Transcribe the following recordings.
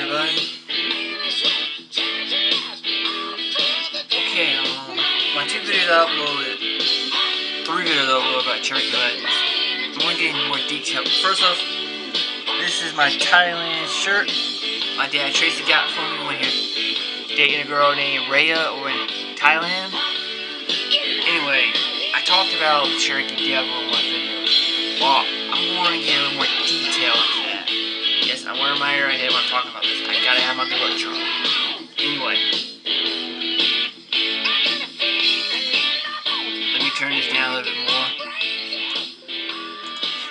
everybody. Okay, my 2 videos I uploaded, 3 videos I uploaded about Cherokee Legends. I want to get into more detail. First off, this is my Thailand shirt. My dad Tracy got for me when he was dating a girl named Rhea over in Thailand. Anyway, I talked about Cherokee Devil in my video. Well, I'm going to get a little more detail into that. Yes, I'm wearing my hair right here when I'm talking about this. I gotta have my good luck charm. Anyway, let me turn this down a little bit more.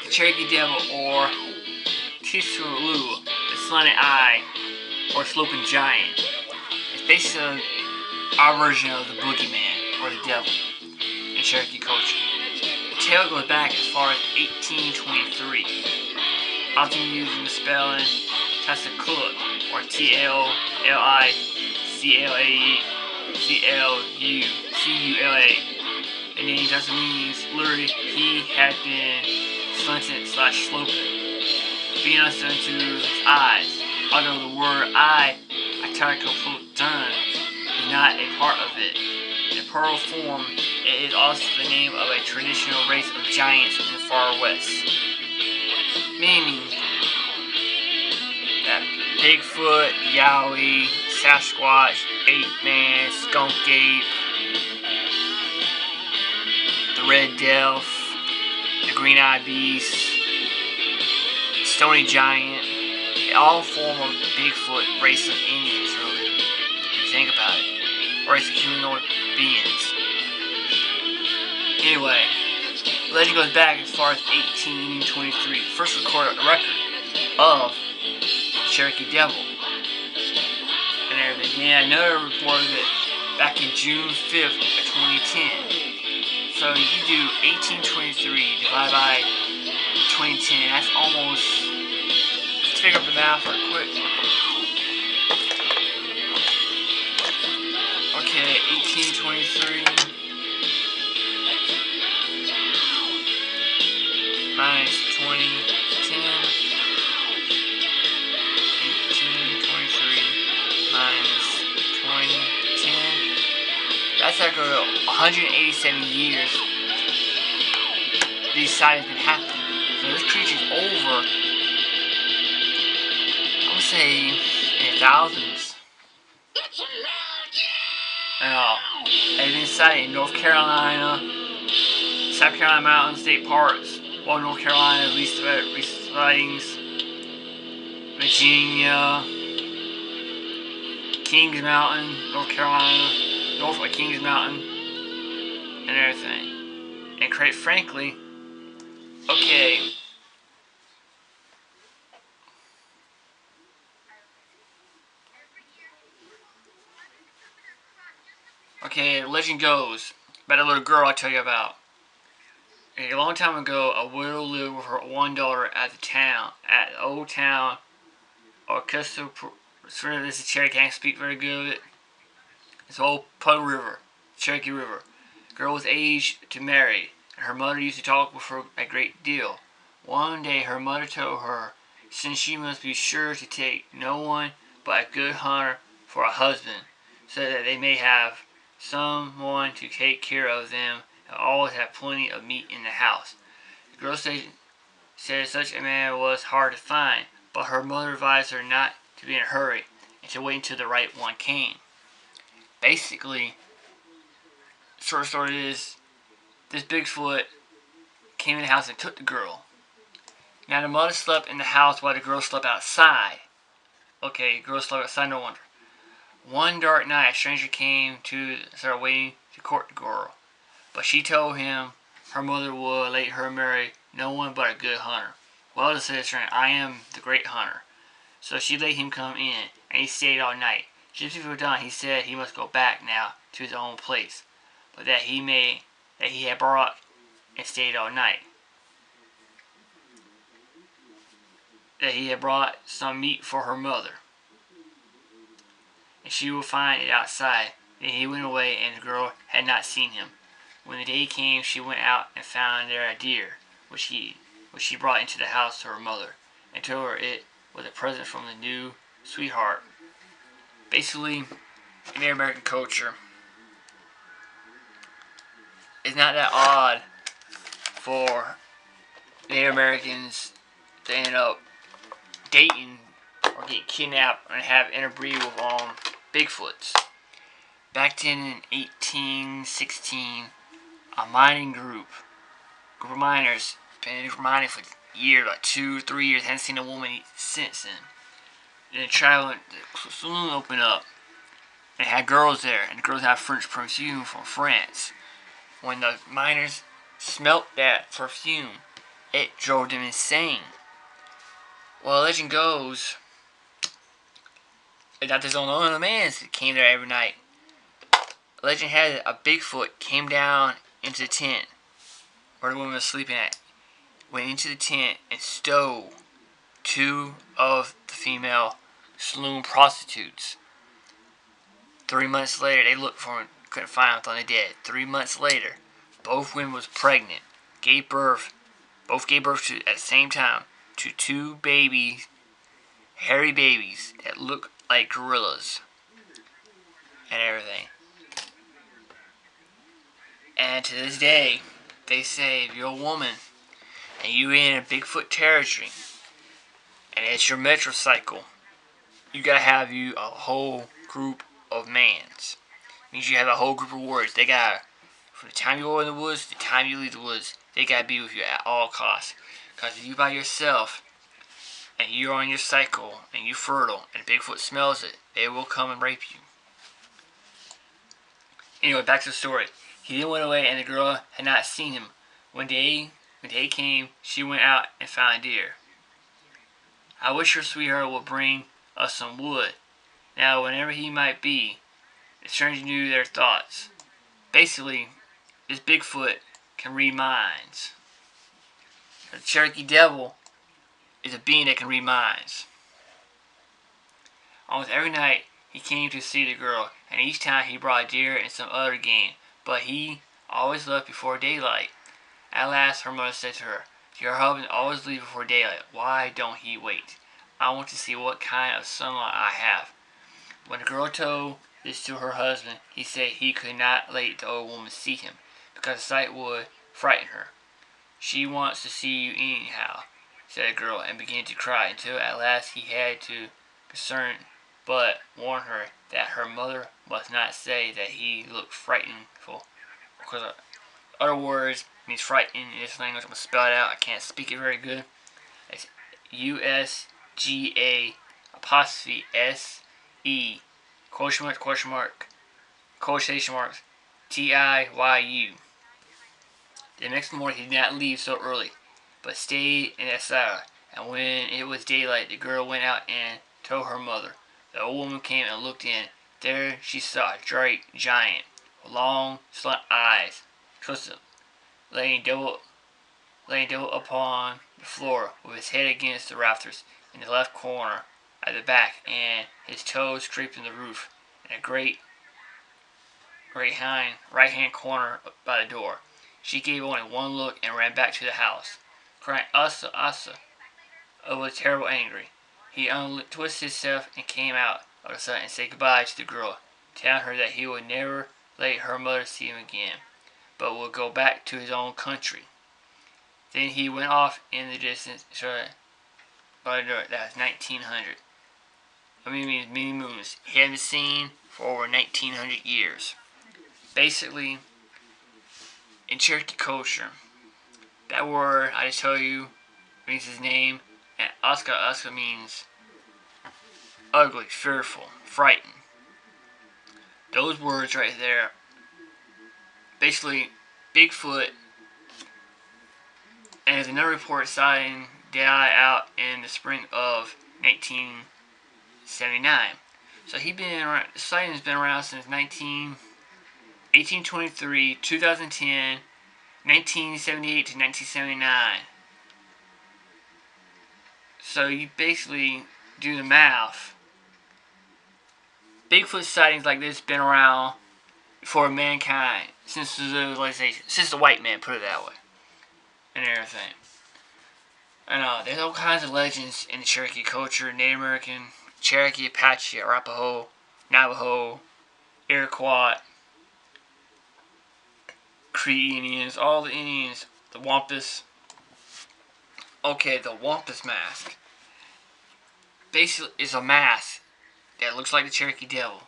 The Cherokee Devil, or Tisulu, the Slanted Eye, or Sloping Giant, is basically our version of the Boogeyman, or the Devil, in Cherokee culture. The tale goes back as far as 1823, often used in the spelling Tasakula, or Tlicula. The name just means literally he had been slanted/sloping, being understood to his eyes. Although the word eye, Atakaputan, is not a part of it. In plural form, it is also the name of a traditional race of giants in the far west. Meaning that Bigfoot, Yowie, Sasquatch, Ape-Man, Skunk Ape, the Red Delph, the Green-Eyed Beast, Stony Giant, they all form a Bigfoot race of Indians, really, if you think about it, or race of humanoid beings. Anyway, the legend goes back as far as 1823, the first recorded record of the Cherokee Devil and everything. Yeah, another report of it back in June 5th of 2010. So you do 1823 divided by 2010, that's almost, let's figure up the math real quick. Okay, 1823 minus 2010, 1823 minus 2010, that's like 187 years these sightings have been happening. So this creature's over, I would say, in the thousands. They've been sighted in North Carolina, South Carolina Mountain State Parks, while North Carolina least sightings, Virginia, Kings Mountain, North Carolina, north of Kings Mountain, and everything. And quite frankly, okay, legend goes about a little girl I tell you about. A long time ago, a widow lived with her one daughter at the old town, or this is Cherokee, I can't speak very good of it. It's old Pug River, Cherokee River. Girl was aged to marry, and her mother used to talk with her a great deal. One day her mother told her, since she must be sure to take no one but a good hunter for a husband, so that they may have someone to take care of them and always have plenty of meat in the house. The girl said such a man was hard to find, but her mother advised her not to be in a hurry and to wait until the right one came. Basically, the short story is, this Bigfoot came in the house and took the girl. Now the mother slept in the house while the girl slept outside. Okay, the girl slept outside, no wonder. One dark night, a stranger came to start waiting to court the girl. But she told him her mother would let her marry no one but a good hunter. Well, the sister, I am the great hunter. So she let him come in, and he stayed all night. Just before dawn, he said he must go back now to his own place, but that he had brought and stayed all night. That he had brought some meat for her mother, and she would find it outside. Then he went away, and the girl had not seen him. When the day came, she went out and found there a deer, which she brought into the house to her mother, and told her it was a present from the new sweetheart. Basically, in Native American culture, it's not that odd for Native Americans to end up dating or get kidnapped and have interbreed with Bigfoots. Back then in 1816, a mining group of miners, been mining for years, like 2 or 3 years, hadn't seen a woman since then. Then the saloon opened up, and it had girls there, and the girls had French perfume from France. When the miners smelt that perfume, it drove them insane. Well, legend goes that there's only a man that came there every night. Legend has it a Bigfoot came down into the tent where the woman was sleeping at, went into the tent and stole 2 of the female saloon prostitutes. 3 months later, they looked for him, couldn't find him, thought they dead. 3 months later, both women was pregnant, both gave birth to at the same time to 2 babies, hairy babies that look like gorillas and everything. And to this day, they say if you're a woman and you're in a Bigfoot territory and it's your metrocycle, you gotta have you a whole group of mans. It means you have a whole group of warriors. They gotta, from the time you go in the woods to the time you leave the woods, they gotta be with you at all costs. Because if you by yourself and you're on your cycle and you're fertile and Bigfoot smells it, they will come and rape you. Anyway, back to the story. He then went away and the girl had not seen him. When day came, she went out and found a deer. I wish your sweetheart would bring us some wood. Now, whenever he might be, the stranger knew their thoughts. Basically, this Bigfoot can read minds. The Cherokee Devil is a being that can read minds. Almost every night, he came to see the girl, and each time he brought a deer and some other game, but he always left before daylight. At last, her mother said to her, "Your husband always leaves before daylight. Why don't he wait? I want to see what kind of sunlight I have." When the girl told this to her husband, he said he could not let the old woman see him, because the sight would frighten her. "She wants to see you anyhow," said the girl, and began to cry, until at last he had to concern but warn her that her mother must not say that he looked frightful, because other words means frightened in this language. I'm going to spell it out. I can't speak it very good. It's USGA apostrophe SE quotation mark TIYU. The next morning he did not leave so early, but stayed in the asylum, and when it was daylight the girl went out and told her mother. The old woman came and looked in. There she saw a great giant with long slant eyes, twisted, laying double upon the floor, with his head against the rafters in the left corner at the back, and his toes scraping the roof, and a great right hand corner by the door. She gave only one look and ran back to the house, crying, "Asa, Asa!" was terribly angry. He untwisted himself and came out of the sun and said goodbye to the girl, telling her that he would never let her mother see him again, but would go back to his own country. Then he went off in the distance, that was 1900. I mean, many moons. He hadn't been seen for over 1900 years. Basically, in Cherokee culture, that word I just told you means his name, and Uska means ugly, fearful, frightened. Those words right there, basically, Bigfoot, and there's another report sighting died out in the spring of 1979. So the sighting's been around since 1823, 2010, 1978 to 1979. So you basically do the math. Bigfoot sightings like this been around for mankind since the white man, put it that way, and everything. I know there's all kinds of legends in the Cherokee culture, Native American Cherokee, Apache, Arapaho, Navajo, Iroquois, Cree Indians, all the Indians, the Wampus. Okay, the Wampus mask basically is a mask that looks like the Cherokee Devil.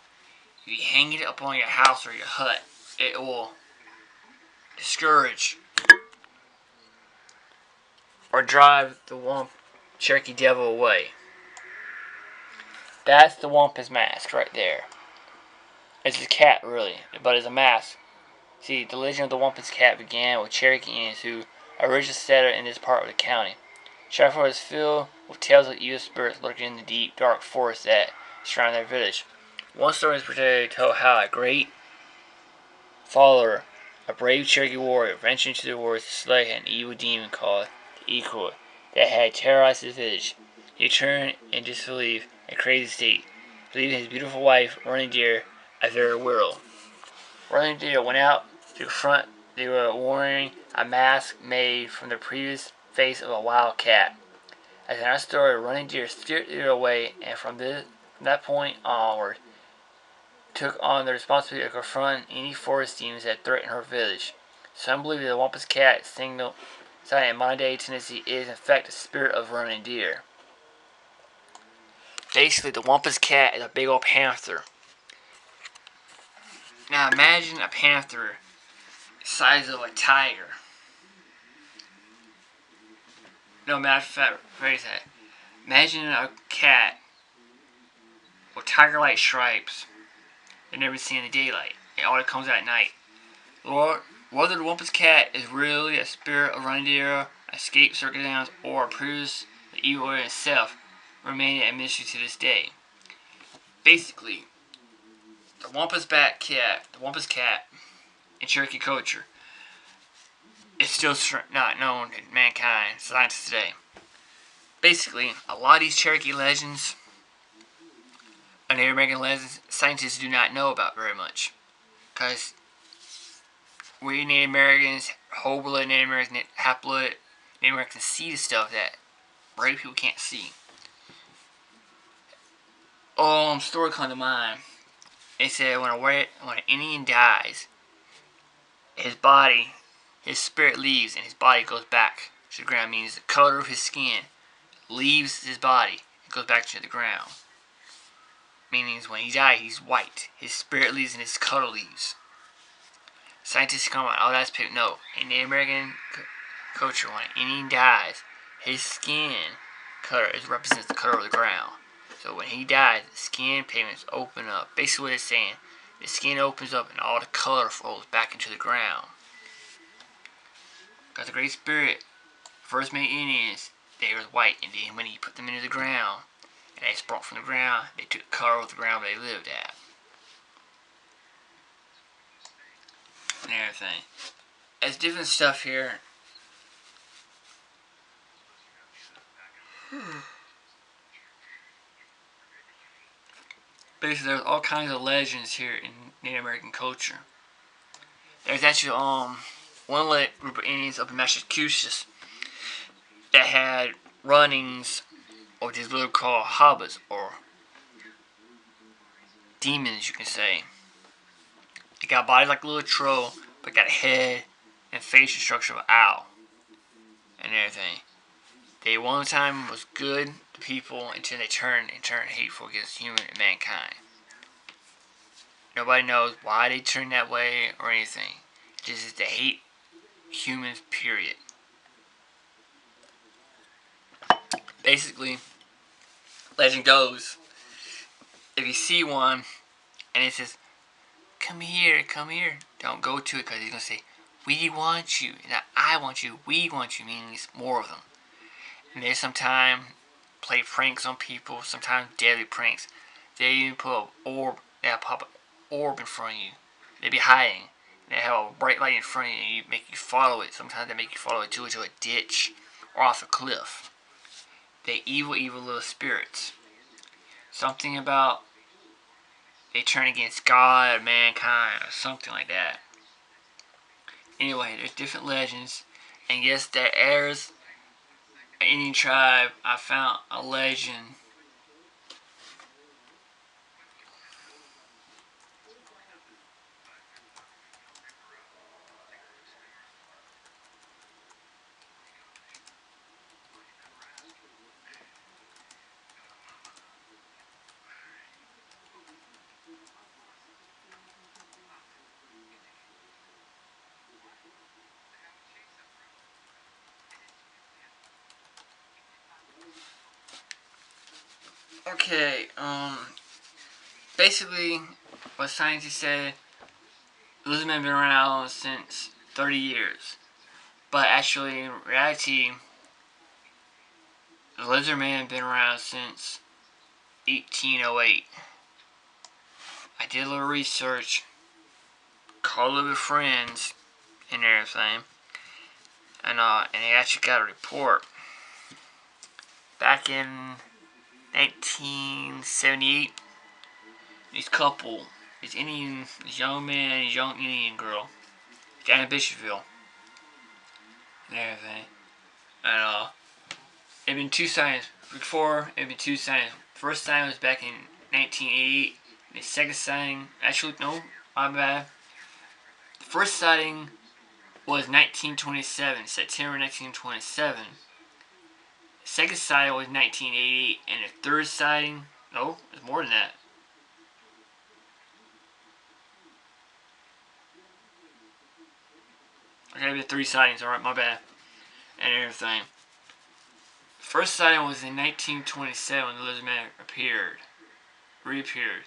If you hang it up on your house or your hut, it will discourage or drive the Cherokee Devil away. That's the Wampus mask right there. It's a cat, really, but it's a mask. See, the legend of the Wampus Cat began with Cherokee Indians who originally settled in this part of the county. Stratford is filled with tales of evil spirits lurking in the deep, dark forest that surround their village. One story is particularly told how a great follower, a brave Cherokee warrior, ventured into the woods to slay an evil demon called the Iroquois that had terrorized his village. He returned in disbelief and crazy state, leaving his beautiful wife, Running Deer, a very widow. Running Deer went out to confront. They were wearing a mask made from the previous face of a wild cat. As in our story, Running Deer steered it away, and from that point onward, took on the responsibility of confronting any forest demons that threatened her village. Some believe that the Wampus Cat, sighted in modern-day Tennessee, is in fact the spirit of Running Deer. Basically, the Wampus Cat is a big old panther. Now imagine a panther the size of a tiger. No matter of fact, phrase that. Imagine a cat with tiger-like stripes that never seen in the daylight. It only comes at night. Lord, whether the Wampus Cat is really a spirit of Running Deer, escaped circumstance, or proves the evil in itself, remain a mystery to this day. Basically, the Wampus Cat in Cherokee culture is still not known to mankind, scientists today. Basically, a lot of these Cherokee legends and Native American legends, scientists do not know about very much. Because we Native Americans, whole-blooded Native Americans, half-blooded Native Americans see the stuff that white people can't see. Story come to mind. It said when an Indian dies, his spirit leaves and his body goes back to the ground. Means the color of his skin leaves his body and goes back to the ground. Meaning when he dies, he's white. His spirit leaves and his color leaves. Scientists come on, oh, that's picked. No, in Native American culture, when an Indian dies, his skin color represents the color of the ground. So when he dies, the skin pigments open up. Basically what it's saying, the skin opens up and all the color flows back into the ground. Because the Great Spirit first made Indians, they were white, and then when he put them into the ground, and they sprung from the ground, they took the color of the ground they lived at. And everything. There's different stuff here. Basically, there's all kinds of legends here in Native American culture. There's actually one group of Indians up in Massachusetts that had runnings of these little called hobbits, or demons, you can say. They got bodies like a little troll, but got a head and facial structure of an owl and everything. They one time was good to people until they turned hateful against human and mankind. Nobody knows why they turned that way or anything. Just they hate humans, period. Basically, legend goes, if you see one and it says, come here, don't go to it, because he's going to say, we want you, not I want you, we want you, meaning it's more of them. And they sometimes play pranks on people, sometimes deadly pranks. They even put an orb, they'll pop an orb in front of you. They be hiding. They have a bright light in front of you and you make you follow it. Sometimes they make you follow it to a ditch or off a cliff. They evil little spirits. Something about they turn against God or mankind or something like that. Anyway, there's different legends. And yes, there's an Indian tribe. I found a legend Okay, basically, what scientists said, lizard men have been around since 30 years. But actually, in reality, the lizard man have been around since 1808. I did a little research, called a little friends and everything, and they actually got a report back in 1978. This couple, this young man and this young Indian girl, down in Bishopville and everything, and it'd been two sightings before. It'd been two sightings. First sighting was back in 1988. The second sighting, actually no, my bad. The first sighting was 1927, September 1927. The second sighting was 1988, and the third sighting, no, it's more than that. Okay, we had three sightings, alright, my bad. And everything. First sighting was in 1927 when the lizard man reappeared.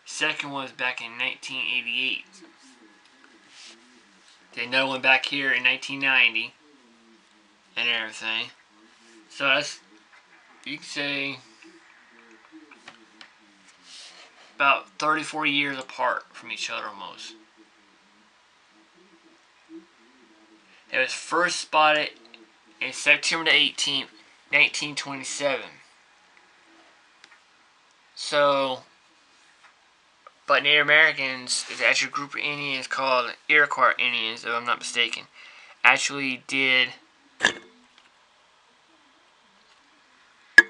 Second was back in 1988. Then another one back here in 1990 and everything. So that's, you could say, about 30, 40 years apart from each other almost. It was first spotted in September 18th, 1927. So, but Native Americans is actually a group of Indians called Iroquois Indians, if I'm not mistaken, actually did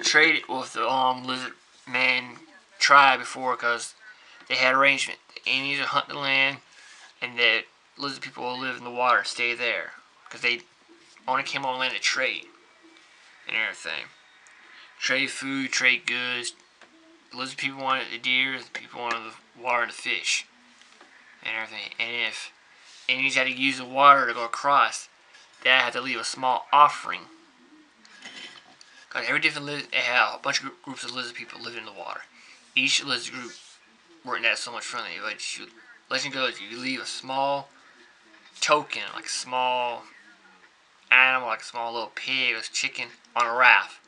trade with the lizard man tribe before, because they had arrangement. The Indians would hunt the land, and the lizard people will live in the water and stay there, because they only came on land to trade and everything. Trade food, trade goods. The lizard people wanted the deer, the people wanted the water and the fish and everything. And if Indians had to use the water to go across, they had to leave a small offering. Because every different they had a bunch of groups of lizard people living in the water. Each lizard group weren't that so much friendly, but legend goes, you leave a small token, like a small animal, like a small little pig or chicken, on a raft.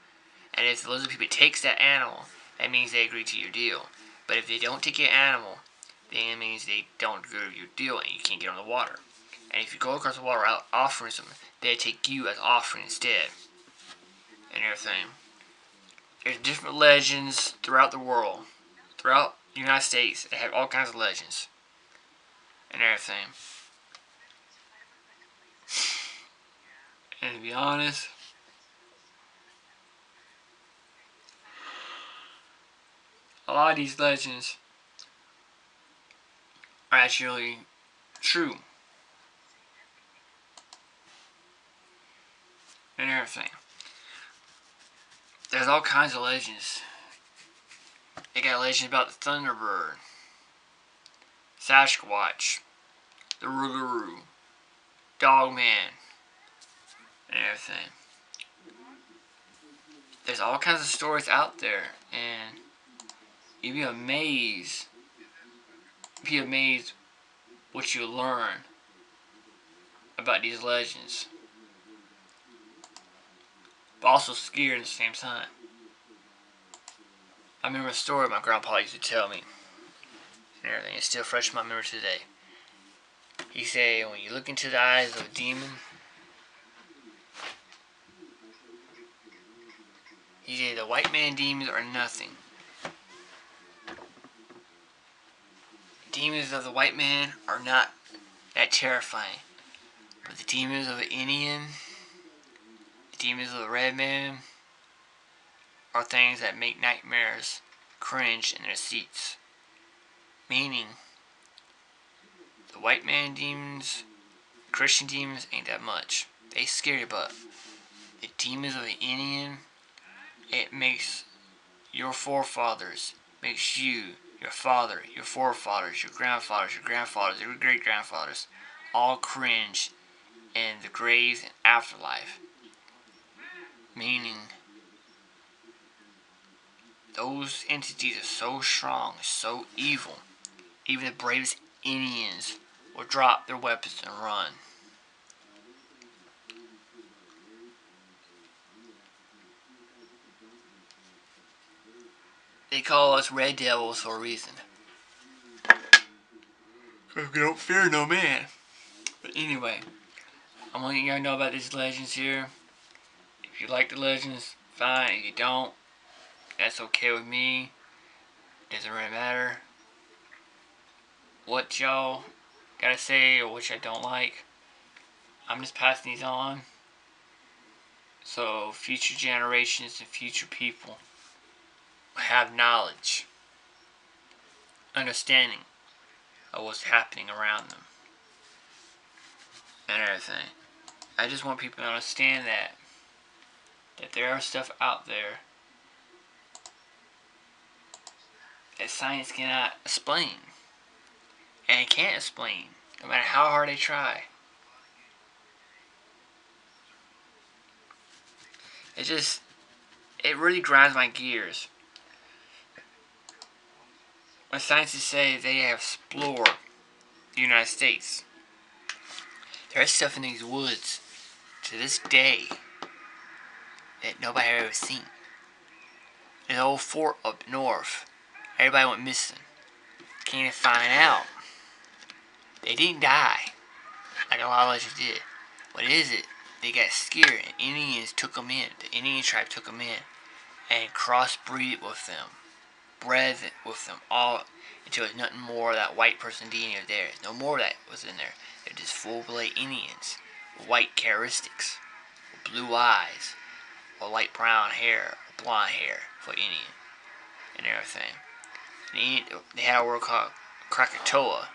And if the lizard people takes that animal, that means they agree to your deal. But if they don't take your animal, then it means they don't agree to your deal and you can't get on the water. And if you go across the water without offering something, they take you as offering instead. And everything. There's different legends throughout the world. Throughout the United States, they have all kinds of legends. And everything. And to be honest, a lot of these legends are actually true. And everything. There's all kinds of legends. They got legends about the Thunderbird, Sasquatch, the Rougarou, Dogman, and everything. There's all kinds of stories out there, and you'd be amazed. What you learn about these legends, but also scared at the same time. I remember a story my grandpa used to tell me, and everything. It's still fresh in my memory today. He said, when you look into the eyes of a demon, he said the white man demons are nothing. The demons of the white man are not that terrifying, but the demons of the Indian, the demons of the red man, are things that make nightmares cringe in their seats. Meaning, the white man demons, Christian demons ain't that much. They scary, but the demons of the Indian, it makes your forefathers, makes you, your father, your forefathers, your grandfathers, your great-grandfathers, all cringe in the graves and afterlife. Meaning, those entities are so strong, so evil, even the bravest Indians will drop their weapons and run. They call us Red Devils for a reason. We don't fear no man. But anyway, I'm letting you guys know about these legends here. If you like the legends, fine. If you don't, that's okay with me. Doesn't really matter what y'all gotta say or what y'all don't like. I'm just passing these on so future generations and future people have knowledge, understanding of what's happening around them and everything. I just want people to understand that there are stuff out there that science cannot explain, and it can't explain no matter how hard they try. It really grinds my gears when scientists say they have explored the United States. There's stuff in these woods to this day that nobody ever seen. There's an old fort up north. Everybody went missing. Can't even find out. They didn't die like a lot of legends did. What is it? They got scared and Indians took them in. The Indian tribe took them in and crossbreed with them. Bred with them all until there's nothing more of that white person DNA there. No more of that was in there. They're just full-blood Indians with white characteristics, with blue eyes, or light brown hair, or blonde hair for Indian, and everything. They had a word called Krakatoa,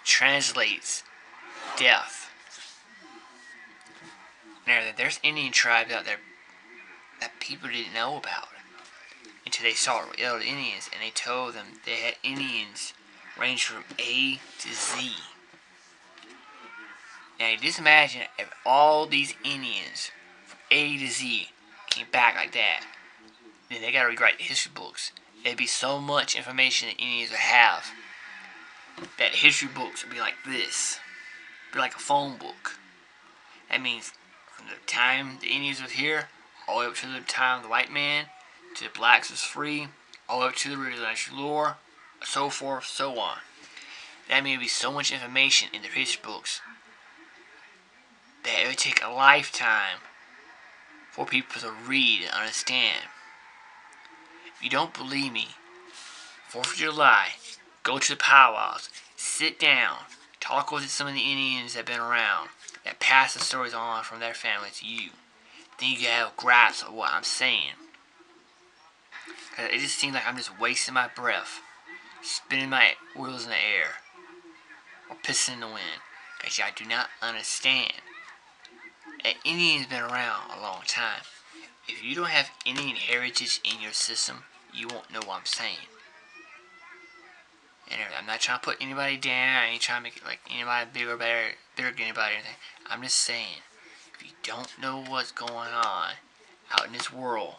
translates death. And everything. There's Indian tribes out there that people didn't know about until they saw the other Indians, and they told them they had Indians range from A to Z. Now, just imagine if all these Indians from A to Z came back like that. Then they gotta rewrite the history books. There'd be so much information that Indians would have that history books would be like this. Be like a phone book. That means from the time the Indians was here, all the way up to the time of the white man, to the blacks was free, all the way up to the residential lore, so forth, so on. That means there'd be so much information in the history books that it would take a lifetime for people to read and understand. If you don't believe me, 4th of July, go to the powwows, sit down, talk with some of the Indians that have been around, that pass the stories on from their family to you. Then you can have a grasp of what I'm saying. It just seems like I'm just wasting my breath, spinning my wheels in the air, or pissing in the wind, because I do not understand. An Indian's been around a long time. If you don't have Indian heritage in your system, you won't know what I'm saying. And I'm not trying to put anybody down. I ain't trying to make it like anybody bigger or better than anybody or anything. I'm just saying, if you don't know what's going on out in this world,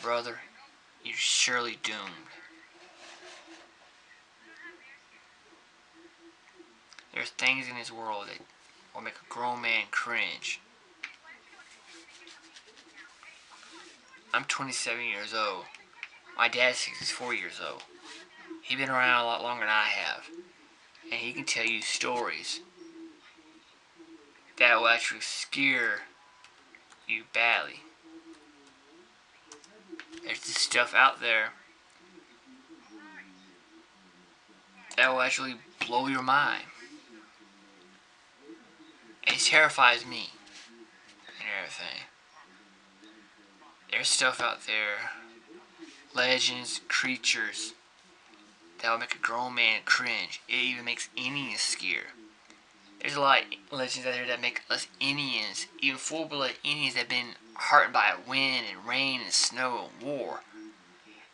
brother, you're surely doomed. There's things in this world that will make a grown man cringe. I'm 27 years old. My dad's 64 years old. He's been around a lot longer than I have. And he can tell you stories that will actually scare you badly. There's this stuff out there that will actually blow your mind. It terrifies me and everything. There's stuff out there, legends, creatures, that will make a grown man cringe. It even makes Indians scared. There's a lot of legends out there that make us Indians, even full-blood Indians that have been hardened by wind and rain and snow and war,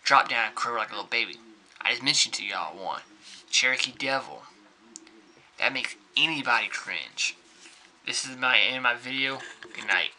drop down and crow like a little baby. I just mentioned to y'all one. Cherokee Devil. That makes anybody cringe. This is my end of my video. Good night.